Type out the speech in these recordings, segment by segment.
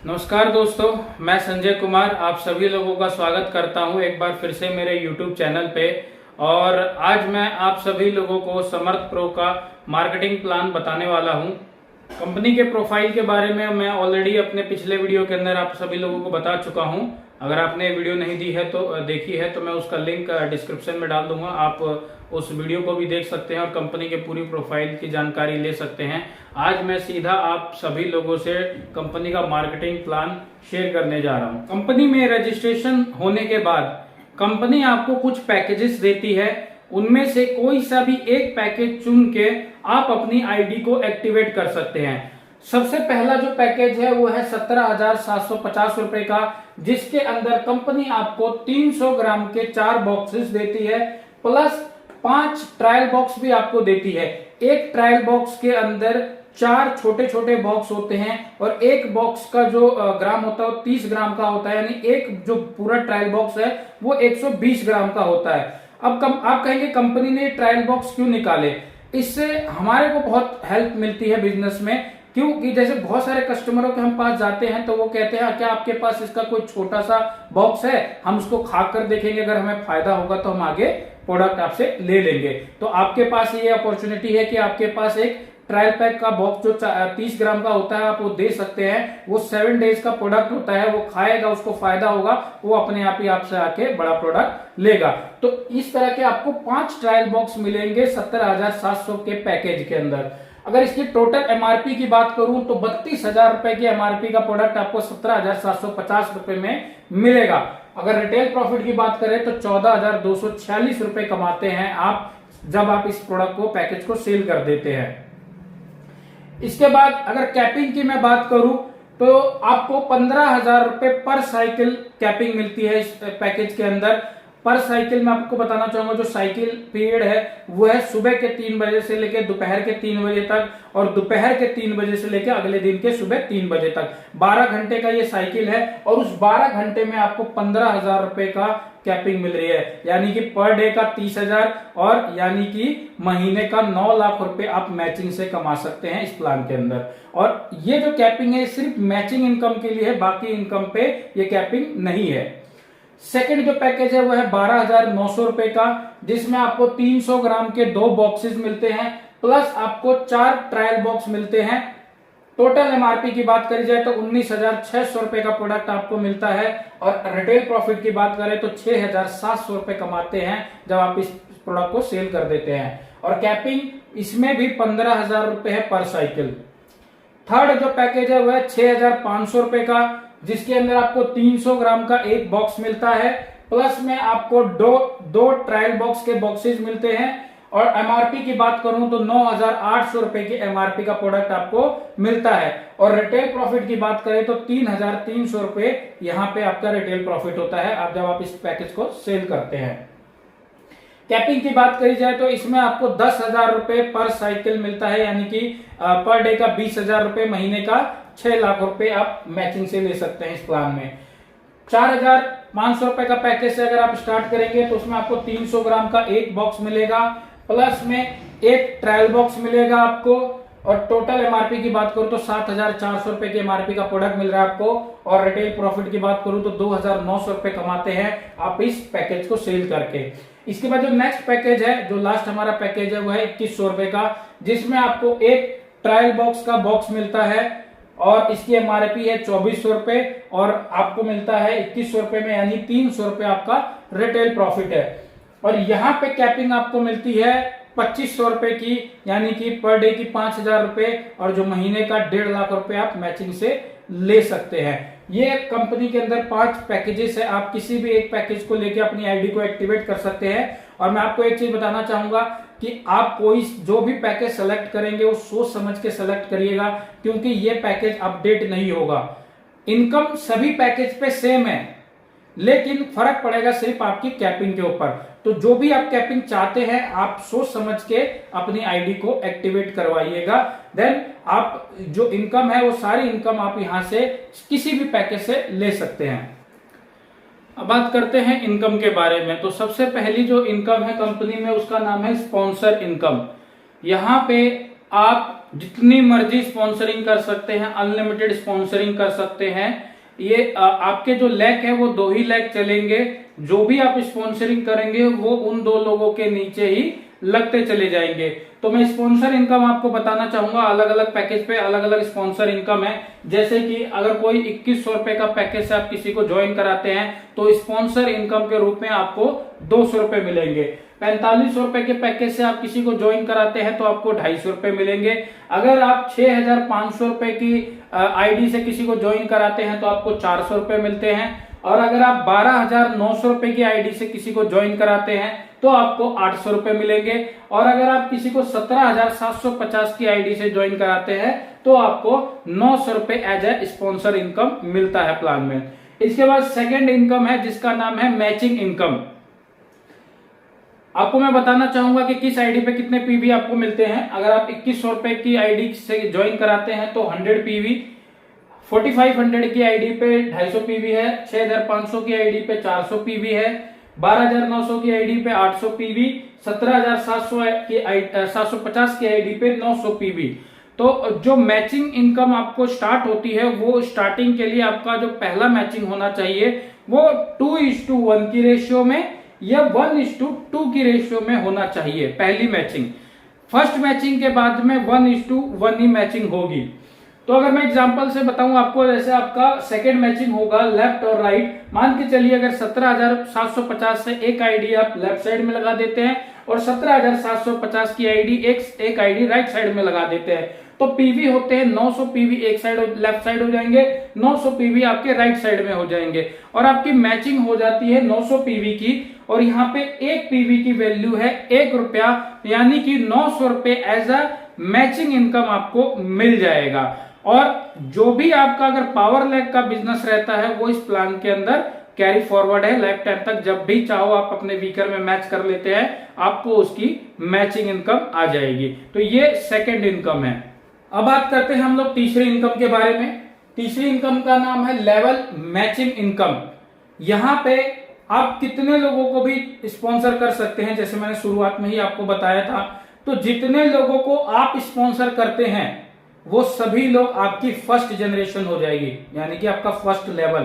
नमस्कार दोस्तों, मैं संजय कुमार आप सभी लोगों का स्वागत करता हूं एक बार फिर से मेरे YouTube चैनल पे। और आज मैं आप सभी लोगों को समर्थ प्रो का मार्केटिंग प्लान बताने वाला हूं। कंपनी के प्रोफाइल के बारे में मैं ऑलरेडी अपने पिछले वीडियो के अंदर आप सभी लोगों को बता चुका हूं। अगर आपने वीडियो नहीं देखी है तो मैं उसका लिंक डिस्क्रिप्शन में डाल दूंगा, आप उस वीडियो को भी देख सकते हैं और कंपनी के पूरी प्रोफाइल की जानकारी ले सकते हैं। आज मैं सीधा आप सभी लोगों से कंपनी का मार्केटिंग प्लान शेयर करने जा रहा हूं। कंपनी में रजिस्ट्रेशन होने के बाद कंपनी आपको कुछ पैकेजेस देती है, उनमें से कोई सा भी एक पैकेज चुन के आप अपनी आईडी को एक्टिवेट कर सकते हैं। सबसे पहला जो पैकेज है वो है 17,750 रुपए का, जिसके अंदर कंपनी आपको 300 ग्राम के 4 बॉक्सेस देती है, प्लस 5 ट्रायल बॉक्स भी आपको देती है। एक ट्रायल बॉक्स के अंदर 4 छोटे छोटे बॉक्स होते हैं और एक बॉक्स का जो ग्राम होता है वो 30 ग्राम का होता है, यानी एक जो पूरा ट्रायल बॉक्स है वो 120 ग्राम का होता है। अब आप कहेंगे कंपनी ने ट्रायल बॉक्स क्यों निकाले? इससे हमारे को बहुत हेल्प मिलती है बिजनेस में, क्योंकि जैसे बहुत सारे कस्टमरों के हम पास जाते हैं तो वो कहते हैं क्या आपके पास इसका कोई छोटा सा बॉक्स है, हम उसको खाकर देखेंगे, अगर हमें फायदा होगा तो हम आगे प्रोडक्ट आपसे ले लेंगे। तो आपके पास ये अपॉर्चुनिटी है कि आपके पास एक ट्रायल पैक का बॉक्स जो 30 ग्राम का होता है आप वो दे सकते हैं। वो 7 डेज का प्रोडक्ट होता है, वो खाएगा, उसको फायदा होगा, वो अपने आप ही आपसे आके बड़ा प्रोडक्ट लेगा। तो इस तरह के आपको 5 ट्रायल बॉक्स मिलेंगे 17,700 के पैकेज के अंदर। अगर इसकी टोटल एमआरपी की बात करूं तो 32,000 रुपए की एमआरपी का प्रोडक्ट आपको 17,750 रुपए में मिलेगा। अगर रिटेल प्रॉफिट की बात करें तो 14,246 रुपए कमाते हैं आप जब आप इस प्रोडक्ट को पैकेज को सेल कर देते हैं। इसके बाद अगर कैपिंग की मैं बात करूं तो आपको 15,000 रुपए पर साइकिल कैपिंग मिलती है इस पैकेज के अंदर। पर साइकिल में आपको बताना चाहूंगा जो साइकिल पीरियड है वो है सुबह के 3 बजे से लेकर दोपहर के 3 बजे तक, और दोपहर के 3 बजे से लेकर अगले दिन के सुबह 3 बजे तक। 12 घंटे का ये साइकिल है और उस 12 घंटे में आपको 15,000 रुपए का कैपिंग मिल रही है, यानी कि पर डे का 30,000 और यानी कि महीने का 9 लाख रुपए आप मैचिंग से कमा सकते हैं इस प्लान के अंदर। और ये जो कैपिंग है सिर्फ मैचिंग इनकम के लिए है, बाकी इनकम पे ये कैपिंग नहीं है। सेकंड जो पैकेज है वो है 12,900 रुपए का, जिसमें आपको 300 ग्राम के 2 बॉक्सेस मिलते हैं, प्लस आपको 4 ट्रायल बॉक्स मिलते हैं। टोटल एमआरपी की बात करी जाए तो 19,600 रुपए का प्रोडक्ट आपको मिलता है, और रिटेल प्रॉफिट की बात करें तो 6,700 रुपए कमाते हैं जब आप इस प्रोडक्ट को सेल कर देते हैं। और कैपिंग इसमें भी 15,000 रुपए है पर साइकिल। थर्ड जो पैकेज है वो है 6,500 रुपए का, जिसके अंदर आपको 300 ग्राम का एक बॉक्स मिलता है, प्लस में आपको दो ट्रायल बॉक्स के बॉक्सेस मिलते हैं। और एमआरपी की बात करूं तो 9,800 रुपए की एमआरपी का प्रोडक्ट आपको मिलता है। और रिटेल प्रॉफिट की बात करें तो 3,300 रुपए यहां पे आपका रिटेल प्रॉफिट होता है आप जब आप इस पैकेज को सेल करते हैं। कैपिंग की बात करी जाए तो इसमें आपको 10,000 रुपए पर साइकिल मिलता है, यानी कि पर डे का 20,000 रुपए, महीने का 6 लाख रुपए आप मैचिंग से ले सकते हैं इस प्लान में। 4,500 रुपए का पैकेज से अगर आप स्टार्ट करेंगे तो उसमें आपको 300 ग्राम का एक बॉक्स मिलेगा, प्लस में एक ट्रायल बॉक्स मिलेगा आपको। और टोटल एमआरपी की बात करूं तो 7,400 रुपए की एमआरपी का प्रोडक्ट मिल रहा है आपको। और रिटेल प्रॉफिट की बात करूं तो 2,900 रुपए कमाते हैं आप इस पैकेज को सेल करके। इसके बाद जो नेक्स्ट पैकेज है, जो लास्ट हमारा पैकेज है वो है 2,100 रुपए का, जिसमें आपको एक ट्रायल बॉक्स का बॉक्स मिलता है और इसकी एमआरपी है 2,400 रुपए और आपको मिलता है 2,100 रुपए में, यानी 300 रुपए आपका रिटेल प्रॉफिट है। और यहाँ पे कैपिंग आपको मिलती है 2,500 रुपए की, यानी कि पर डे की 5,000 रुपए, और जो महीने का 1.5 लाख रुपए आप मैचिंग से ले सकते हैं। ये कंपनी के अंदर 5 पैकेजेस है, आप किसी भी एक पैकेज को लेके अपनी आईडी को एक्टिवेट कर सकते हैं। और मैं आपको एक चीज बताना चाहूंगा कि आप कोई जो भी पैकेज सेलेक्ट करेंगे वो सोच समझ के सेलेक्ट करिएगा, क्योंकि ये पैकेज अपडेट नहीं होगा। इनकम सभी पैकेज पे सेम है, लेकिन फर्क पड़ेगा सिर्फ आपकी कैपिंग के ऊपर। तो जो भी आप कैपिंग चाहते हैं आप सोच समझ के अपनी आईडी को एक्टिवेट करवाइएगा, देन आप जो इनकम है वो सारी इनकम आप यहां से किसी भी पैकेज से ले सकते हैं। अब बात करते हैं इनकम के बारे में। तो सबसे पहली जो इनकम है कंपनी में उसका नाम है स्पॉन्सर इनकम। यहाँ पे आप जितनी मर्जी स्पॉन्सरिंग कर सकते हैं, अनलिमिटेड स्पॉन्सरिंग कर सकते हैं। ये आपके जो लेग है वो 2 ही लेग चलेंगे। जो भी आप स्पॉन्सरिंग करेंगे वो उन 2 लोगों के नीचे ही लगते चले जाएंगे। तो मैं स्पॉन्सर इनकम आपको बताना चाहूंगा। अलग अलग पैकेज पे अलग अलग स्पॉन्सर इनकम है। जैसे कि अगर कोई 2100 रुपए का पैकेज से आप किसी को ज्वाइन कराते हैं तो स्पॉन्सर इनकम के रूप में आपको 200 रुपए मिलेंगे। 4500 रुपए के पैकेज से आप किसी को ज्वाइन कराते हैं तो आपको 250 रुपए मिलेंगे। अगर आप 6500 रुपए की आईडी से किसी को ज्वाइन कराते हैं तो आपको 400 रुपए मिलते हैं। और अगर आप 12900 रुपए की आईडी से किसी को ज्वाइन कराते हैं तो आपको 800 रुपए मिलेंगे। और अगर आप किसी को 17750 की आईडी से ज्वाइन कराते हैं तो आपको 900 रुपए एज ए स्पॉन्सर इनकम मिलता है प्लान में। इसके बाद सेकंड इनकम है जिसका नाम है मैचिंग इनकम। आपको मैं बताना चाहूंगा कि किस आईडी पे कितने पीवी आपको मिलते हैं। अगर आप 2100 रुपए की आईडी से ज्वाइन कराते हैं तो 100 पीवी, 4500 की आईडी पे 250 पीवी है, 6500 की आईडी पे 400 पीवी है, 12900 की आईडी पे 800 पीवी, 17750 की आईडी पे 900 पीवी। तो जो मैचिंग इनकम आपको स्टार्ट होती है वो स्टार्टिंग के लिए आपका जो पहला मैचिंग होना चाहिए वो 2:1 की रेशियो में या 1:2 की रेशियो में होना चाहिए पहली मैचिंग। फर्स्ट मैचिंग के बाद में 1:1 ही मैचिंग होगी। तो अगर मैं एग्जांपल से बताऊं आपको, जैसे आपका सेकंड मैचिंग होगा लेफ्ट और राइट। मान के चलिए अगर 17750 से एक आईडी आप लेफ्ट साइड में लगा देते हैं और 17750 की आईडी एक आईडी राइट साइड में लगा देते हैं तो पीवी होते हैं 900 पीवी एक साइड लेफ्ट साइड हो जाएंगे, 900 पीवी आपके राइट साइड में हो जाएंगे और आपकी मैचिंग हो जाती है 900 पीवी की। और यहाँ पे एक पीवी की वैल्यू है 1 रुपया, यानी कि 900 रुपए एज अ मैचिंग इनकम आपको मिल जाएगा। और जो भी आपका अगर पावर लैग का बिजनेस रहता है वो इस प्लान के अंदर कैरी फॉरवर्ड है लाइफ टाइम तक। जब भी चाहो आप अपने वीकर में मैच कर लेते हैं, आपको उसकी मैचिंग इनकम आ जाएगी। तो ये सेकंड इनकम है। अब बात करते हैं हम लोग तीसरी इनकम के बारे में। तीसरी इनकम का नाम है लेवल मैचिंग इनकम। यहाँ पे आप कितने लोगों को भी स्पॉन्सर कर सकते हैं, जैसे मैंने शुरुआत में ही आपको बताया था। तो जितने लोगों को आप स्पॉन्सर करते हैं वो सभी लोग आपकी फर्स्ट जनरेशन हो जाएगी, यानी कि आपका फर्स्ट लेवल।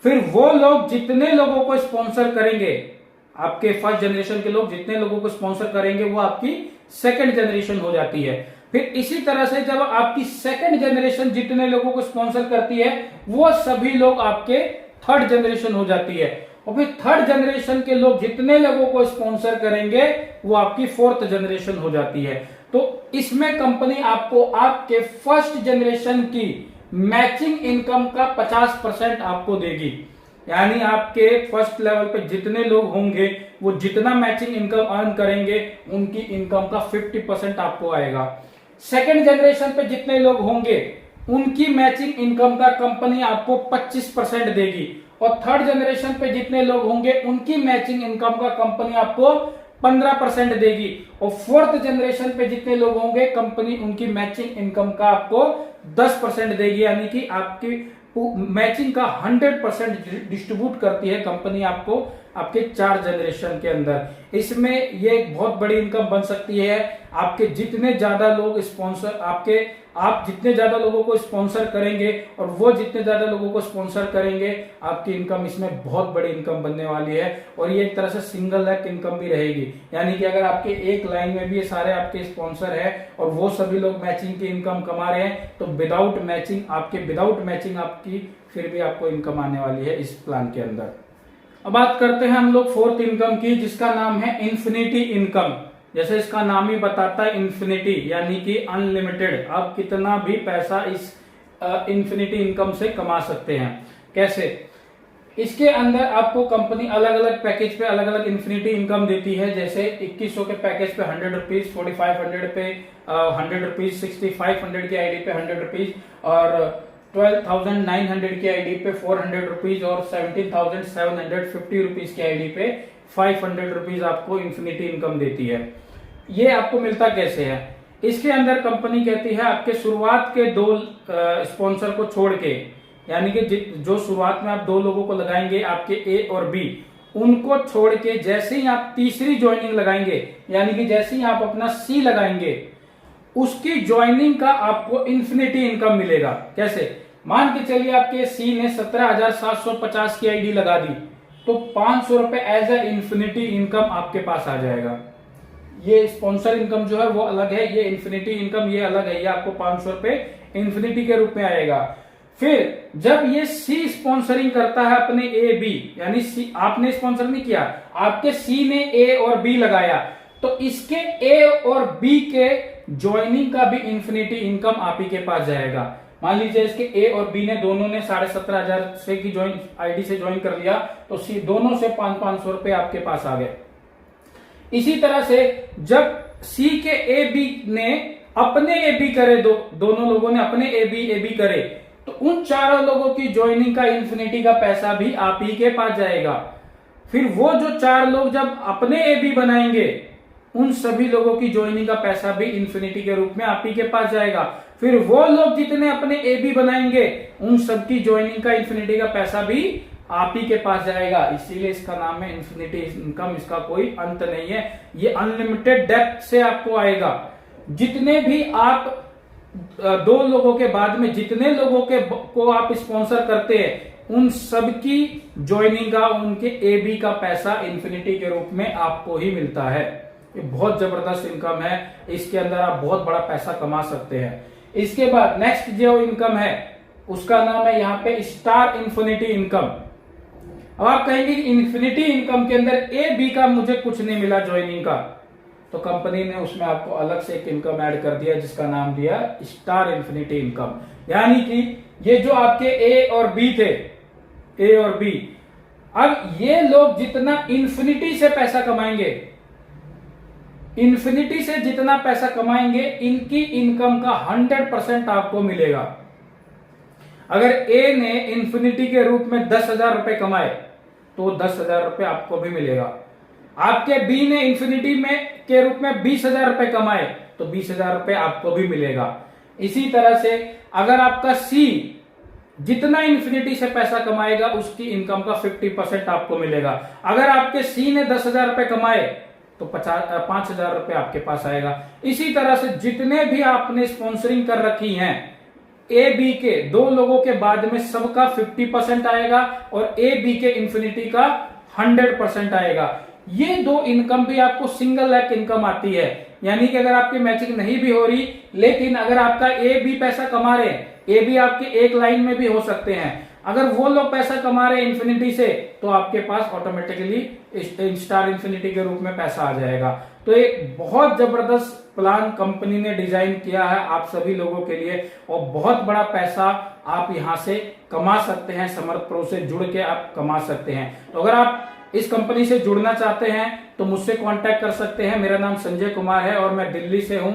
फिर वो लोग जितने लोगों को स्पॉन्सर करेंगे, आपके फर्स्ट जनरेशन के लोग जितने लोगों को स्पॉन्सर करेंगे वो आपकी सेकंड जनरेशन हो जाती है। फिर इसी तरह से जब आपकी सेकंड जनरेशन जितने लोगों को स्पॉन्सर करती है वो सभी लोग आपके थर्ड जनरेशन हो जाती है। और फिर थर्ड जनरेशन के लोग जितने लोगों को स्पॉन्सर करेंगे वो आपकी फोर्थ जनरेशन हो जाती है। तो इसमें कंपनी आपको आपके फर्स्ट जनरेशन की मैचिंग इनकम का 50% आपको देगी। यानी आपके फर्स्ट लेवल पे जितने लोग होंगे वो जितना मैचिंग इनकम अर्न करेंगे उनकी इनकम का 50% आपको आएगा। सेकेंड जनरेशन पे जितने लोग होंगे उनकी मैचिंग इनकम का कंपनी आपको 25% देगी। और थर्ड जनरेशन पे जितने लोग होंगे उनकी मैचिंग इनकम का कंपनी आपको 15% देगी। और फोर्थ जनरेशन पे जितने लोग होंगे कंपनी उनकी मैचिंग इनकम का आपको 10% देगी। यानी कि आपकी मैचिंग का 100% डिस्ट्रीब्यूट करती है कंपनी आपको आपके 4 जनरेशन के अंदर। इसमें ये एक बहुत बड़ी इनकम बन सकती है। आपके जितने ज्यादा लोग स्पॉन्सर आप जितने ज्यादा लोगों को स्पॉन्सर करेंगे और वो जितने ज्यादा लोगों को स्पॉन्सर करेंगे आपकी इनकम इसमें बहुत बड़ी इनकम बनने वाली है। और ये एक तरह से सिंगल लैक इनकम भी रहेगी। यानी कि अगर आपके एक लाइन में भी ये सारे आपके स्पॉन्सर है और वो सभी लोग मैचिंग की इनकम कमा रहे हैं तो विदाउट मैचिंग आपकी फिर भी आपको इनकम आने वाली है इस प्लान के अंदर। अब बात करते हैं हम लोग फोर्थ इनकम की, जिसका नाम है इन्फिनिटी इनकम। जैसे इसका नाम ही बताता है इन्फिनिटी, यानी कि अनलिमिटेड। आप कितना भी पैसा इस इन्फिनिटी इनकम से कमा सकते हैं। कैसे? इसके अंदर आपको कंपनी अलग अलग पैकेज पे अलग अलग इन्फिनिटी इनकम देती है। जैसे 2100 के पैकेज पे 100 रुपीज, 4500 पे 100 रुपीज, 6500 की आईडी पे 100 रुपीज और 12,900 की आईडी पे 400 रुपीज और 17,750 रुपीज की आईडी पे 500 रुपीज आपको इन्फिनिटी इनकम देती है। ये आपको मिलता कैसे है? इसके अंदर कंपनी कहती है आपके शुरुआत के 2 स्पॉन्सर को छोड़ के, यानी कि जो शुरुआत में आप 2 लोगों को लगाएंगे आपके ए और बी, उनको छोड़ के जैसे ही आप तीसरी ज्वाइनिंग लगाएंगे, यानी कि जैसे ही आप अपना सी लगाएंगे उसकी ज्वाइनिंग का आपको इन्फिनिटी इनकम मिलेगा। कैसे? मान के चलिए आपके सी ने 17,750 की आईडी लगा दी, तो 500 रुपए एज ए इन्फिनिटी इनकम आपके पास आ जाएगा। ये स्पॉन्सर इनकम जो है वो अलग है, ये इन्फिनिटी इनकम ये अलग है, ये आपको 500 रुपए इन्फिनिटी के रूप में आएगा। फिर जब ये सी स्पॉन्सरिंग करता है अपने ए बी, यानी सी आपने स्पॉन्सर नहीं किया, आपके सी ने ए और बी लगाया, तो इसके ए और बी के ज्वाइनिंग का भी इन्फिनिटी इनकम आप ही के पास जाएगा। मान लीजिए इसके ए और बी ने दोनों ने 17,500 से की ज्वाइन आईडी से ज्वाइन कर लिया, तो सी दोनों से 500 रुपए आपके पास आ गए। इसी तरह से जब सी के ए बी ने अपने ए बी करे, दोनों लोगों ने अपने ए बी करे, तो उन चारों लोगों की ज्वाइनिंग का इन्फिनिटी का पैसा भी आप ही के पास जाएगा। फिर वो जो 4 लोग जब अपने ए बी बनाएंगे, उन सभी लोगों की ज्वाइनिंग का पैसा भी इन्फिनिटी के रूप में आप ही के पास जाएगा। फिर वो लोग जितने अपने ए बी बनाएंगे, उन सबकी ज्वाइनिंग का इन्फिनिटी का पैसा भी आप ही के पास जाएगा। इसीलिए इसका नाम है इन्फिनिटी इनकम, इसका कोई अंत नहीं है, ये अनलिमिटेड डेप्थ से आपको आएगा। जितने भी आप 2 लोगों के बाद में जितने लोगों को आप स्पॉन्सर करते हैं, उन सबकी ज्वाइनिंग का, उनके ए बी का पैसा इन्फिनिटी के रूप में आपको ही मिलता है। ये बहुत जबरदस्त इनकम है, इसके अंदर आप बहुत बड़ा पैसा कमा सकते हैं। इसके बाद नेक्स्ट जो इनकम है उसका नाम है यहाँ पे स्टार इन्फिनिटी इनकम। अब आप कहेंगे कि इन्फिनिटी इनकम के अंदर ए बी का मुझे कुछ नहीं मिला ज्वाइनिंग का, तो कंपनी ने उसमें आपको अलग से एक इनकम ऐड कर दिया जिसका नाम दिया स्टार इन्फिनिटी इनकम। यानी कि ये जो आपके ए और बी थे, ए और बी, अब ये लोग जितना इन्फिनिटी से पैसा कमाएंगे, इन्फिनिटी से जितना पैसा कमाएंगे, इनकी इनकम का 100% आपको मिलेगा। अगर ए ने इन्फिनिटी के रूप में 10,000 रुपए कमाए, तो 10,000 रुपए आपको भी मिलेगा। आपके बी ने इन्फिनिटी में के रूप में 20,000 रुपए कमाए, तो 20,000 रुपए आपको भी मिलेगा। इसी तरह से अगर आपका सी जितना इन्फिनिटी से पैसा कमाएगा, उसकी इनकम का 50% आपको मिलेगा। अगर आपके सी ने 10,000 रुपए कमाए, तो 5,000 रुपए आपके पास आएगा। इसी तरह से जितने भी आपने स्पॉन्सरिंग कर रखी हैं, ए बी के 2 लोगों के बाद में सबका 50% आएगा और ए बी के इन्फिनिटी का 100% आएगा। ये 2 इनकम भी आपको सिंगल लैक इनकम आती है। यानी कि अगर आपकी मैचिंग नहीं भी हो रही, लेकिन अगर आपका ए बी पैसा कमा रहे हैं, ए बी आपके एक लाइन में भी हो सकते हैं, अगर वो लोग पैसा कमा रहे हैं इन्फिनिटी से, तो आपके पास ऑटोमेटिकली स्टार इन्फिनिटी के रूप में पैसा आ जाएगा। तो एक बहुत जबरदस्त प्लान कंपनी ने डिजाइन किया है आप सभी लोगों के लिए, और बहुत बड़ा पैसा आप यहां से कमा सकते हैं। समर्थ प्रो से जुड़ के आप कमा सकते हैं। तो अगर आप इस कंपनी से जुड़ना चाहते हैं तो मुझसे कांटेक्ट कर सकते हैं। मेरा नाम संजय कुमार है और मैं दिल्ली से हूं।